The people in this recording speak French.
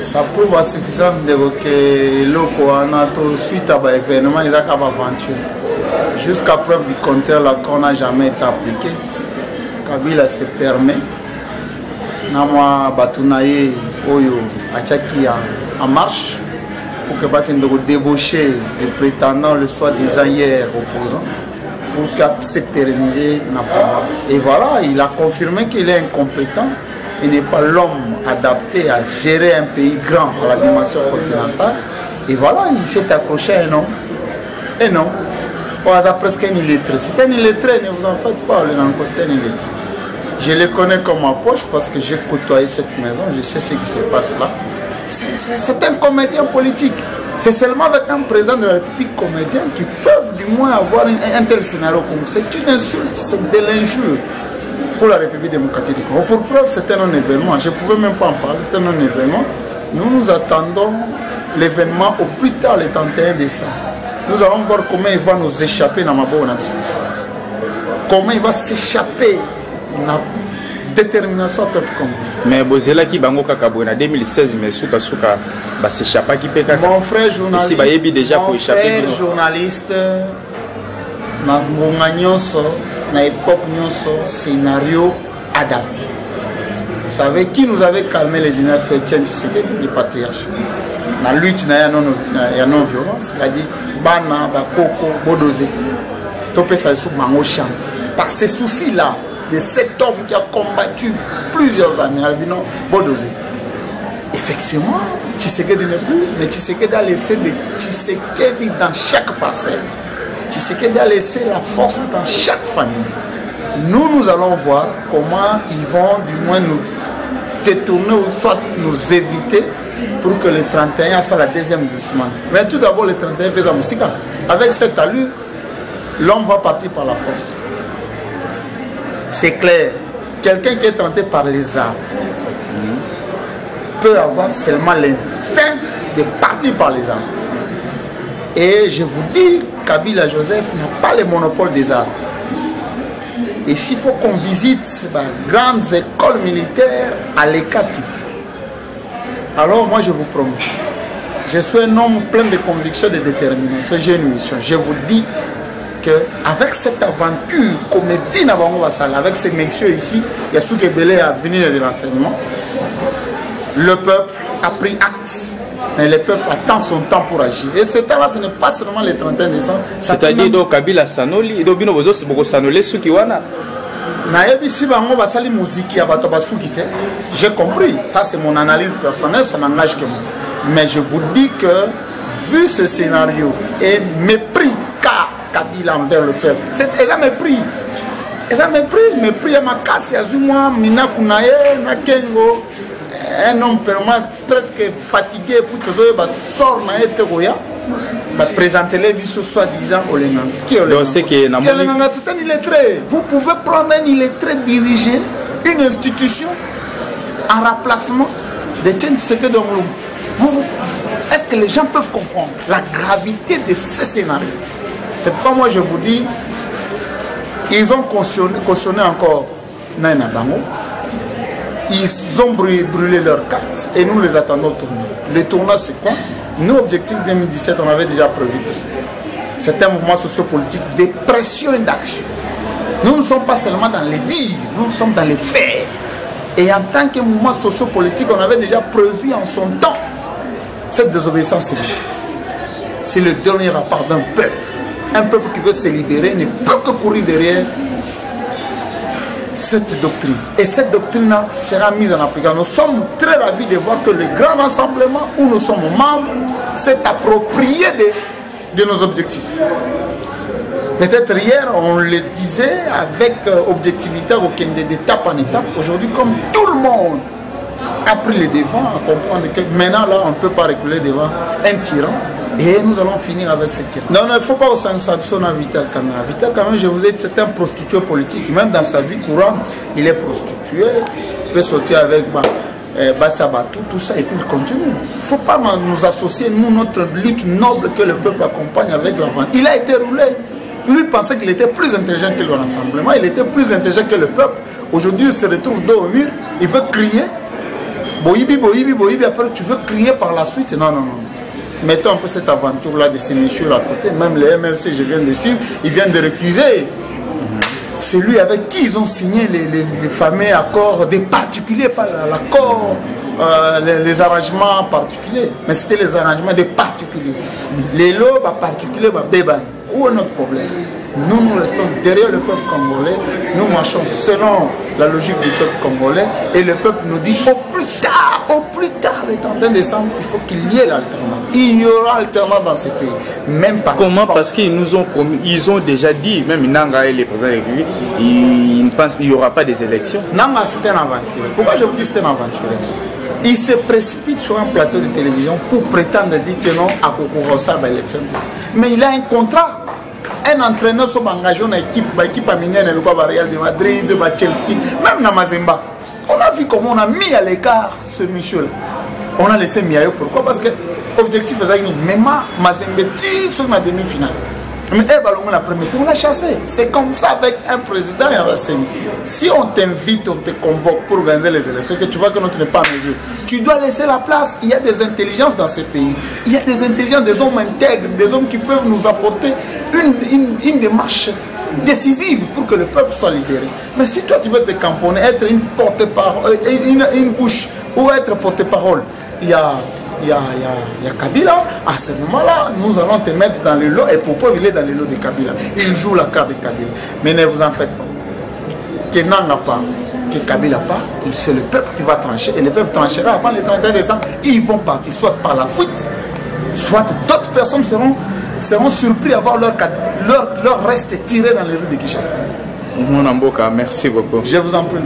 Ça prouve à suffisance de que l'Oko suite à l'événement, ils ont aventure. Jusqu'à preuve du contraire, l'accord n'a jamais été appliqué. Kabila se permet. Nama Batunaye Oyo Achaki en marche pour que Batendo débaucher les prétendants, le soi-disant hier opposant, pour qu'il se pérenniser. Et voilà, il a confirmé qu'il est incompétent. Il n'est pas l'homme adapté à gérer un pays grand à la dimension continentale. Et voilà, il s'est accroché à un homme. Et non, on a presque un illettré. C'est un illettré, ne vous en faites pas, le Nanko, c'est un illettré. Je le connais comme ma poche parce que j'ai côtoyé cette maison, je sais ce qui se passe là. C'est un comédien politique. C'est seulement avec un président de la République comédien qui peuvent du moins avoir un tel scénario comme ça. C'est une insulte, c'est de l'injure pour la République démocratique du Congo. Pour preuve, c'est un non-événement. Je ne pouvais même pas en parler, c'est un non-événement. Nous attendons l'événement au plus tard le 31 décembre. Nous allons voir comment il va nous échapper dans ma bonne habitude. Comment il va s'échapper. La détermination peuple Congo. Mais Bozela qui bango kakabona 2016 mais souka ba s'échappa qui peut kaka. Mon frère journaliste. Ici ba déjà pour échapper. Mon frère journaliste na monganyonso na époque nyonso scénario adapté. Vous savez qui nous avait calmé le 19 septembre, c'est les patriarches. La lutte na ya non violence, il a dit bana ba koko bodosé. Topé ça sous mango chance. Par ces soucis là de cet homme qui a combattu plusieurs années, Albino Bodosé. Effectivement, Tshisekedi n'est plus, mais Tshisekedi a laissé de Tshisekedi dans chaque parcelle. Tshisekedi a laissé la force dans chaque famille. Nous allons voir comment ils vont du moins nous détourner ou soit nous éviter pour que le 31 soit la deuxième glissement. Mais tout d'abord, le 31 fait sa musique. Avec cette allure, l'homme va partir par la force. C'est clair, quelqu'un qui est tenté par les armes peut avoir seulement l'instinct de partir par les armes. Et je vous dis, Kabila Joseph n'a pas le monopole des armes. Et s'il faut qu'on visite les grandes écoles militaires à l'Ekati, alors moi je vous promets, je suis un homme plein de conviction et de détermination. J'ai une mission, je vous dis qu'avec cette aventure comédie avec ces messieurs ici, il y a Souké Belé à venir de l'enseignement, le peuple a pris acte, mais le peuple attend son temps pour agir. Et ce temps-là, ce n'est pas seulement le 31 décembre. C'est-à-dire que Kabila Sanoli, et Dobino Bozo, c'est beaucoup Sanolé, Soukiwana. J'ai compris, ça c'est mon analyse personnelle, ça n'engage que moi. Mais je vous dis que, vu ce scénario et mépris, car Kabila envers le peuple. C'est un mépris. C'est un mépris à ma casse, à Zuma, Mina Kunaye, Nakengo, un homme presque fatigué pour que je sorte na Etegoya, présenter les vies soi-disant au Lenanga. Qui est Lenanga? C'est un illettré. Vous pouvez prendre un illettré, diriger une institution en remplacement de Tshisekedi Domolo. Est-ce que les gens peuvent comprendre la gravité de ce scénario? C'est pourquoi moi je vous dis, ils ont cautionné encore Naina Bango, ils ont brûlé leurs cartes et nous les attendons au tournoi. Le tournoi c'est quoi? Nos objectifs 2017, on avait déjà prévu tout ça. C'est un mouvement sociopolitique de pression et d'action. Nous ne sommes pas seulement dans les dires, nous sommes dans les faits. Et en tant que mouvement sociopolitique, on avait déjà prévu en son temps cette désobéissance civile. C'est le dernier rapport d'un peuple. Un peuple qui veut se libérer ne peut que courir derrière cette doctrine. Et cette doctrine-là sera mise en application. Nous sommes très ravis de voir que le grand rassemblement où nous sommes membres s'est approprié de nos objectifs. Peut-être hier, on le disait avec objectivité, d'étape en étape. Aujourd'hui, comme tout le monde a pris les devants, à comprendre que maintenant, là, on ne peut pas reculer devant un tyran. Et nous allons finir avec ce tyran. Non, il ne faut pas sanctionner Vital Kamerhe. Vital Kamerhe, je vous ai dit, c'est un prostitué politique. Même dans sa vie courante, il est prostitué. Il peut sortir avec Bassabatou, tout ça, et puis il continue. Il ne faut pas nous associer, nous, notre lutte noble que le peuple accompagne avec la vente. Il a été roulé. Lui pensait qu'il était plus intelligent que le rassemblement, il était plus intelligent que le peuple. Aujourd'hui, il se retrouve dos au mur, il veut crier Boyibi, après tu veux crier par la suite. Non. Mettons un peu cette aventure-là de ces messieurs-là à côté. Même les MLC, je viens de suivre, ils viennent de récuser. Celui avec qui ils ont signé les fameux accords des particuliers, pas l'accord, les arrangements particuliers. Mais c'était les arrangements des particuliers. Les lots particuliers, béban. Où est notre problème? Nous restons derrière le peuple congolais. Nous marchons selon la logique du peuple congolais. Et le peuple nous dit au plus tard, le 31 décembre, il faut qu'il y ait l'alternance. Il y aura alternance dans ces pays. Même pas. Comment? Parce qu'ils nous ont promis, ils ont déjà dit, même Nanga et les présidents de la République, ils pensent qu'il n'y aura pas des élections. Nanga, c'est un aventurier. Pourquoi je vous dis que c'est un aventurier? Il se précipite sur un plateau de télévision pour prétendre dire que non à Kokorosa à l'élection. Mais il a un contrat. Un entraîneur s'est engagé dans l'équipe américaine, le Real de Madrid, de Chelsea, même dans Mazemba. On a vu comment on a mis à l'écart ce monsieur-là. On a laissé Miayo. Pourquoi? Parce que l'objectif est même Mazembe tire sur la demi-finale. Mais la première tour, on l'a chassé. C'est comme ça avec un président et un renseigné. Si on t'invite, on te convoque pour organiser les élections, que tu vois que tu n'es pas à mesure, tu dois laisser la place. Il y a des intelligences dans ces pays. Il y a des intelligences, des hommes intègres, des hommes qui peuvent nous apporter une démarche décisive pour que le peuple soit libéré. Mais si toi tu veux te camponner, être une porte-parole, une bouche ou être porte-parole, il y a Kabila. À ce moment-là, nous allons te mettre dans le lot. Et pourquoi il est dans le lot de Kabila? Il joue la carte de Kabila. Mais ne vous en faites pas. Que Nanga pas, que Kabila pas, c'est le peuple qui va trancher. Et le peuple tranchera avant le 31 décembre. Ils vont partir soit par la fuite, soit d'autres personnes seront surpris à voir leur reste tiré dans les rues de Kinshasa. Mon Amboka, merci beaucoup. Je vous en prie.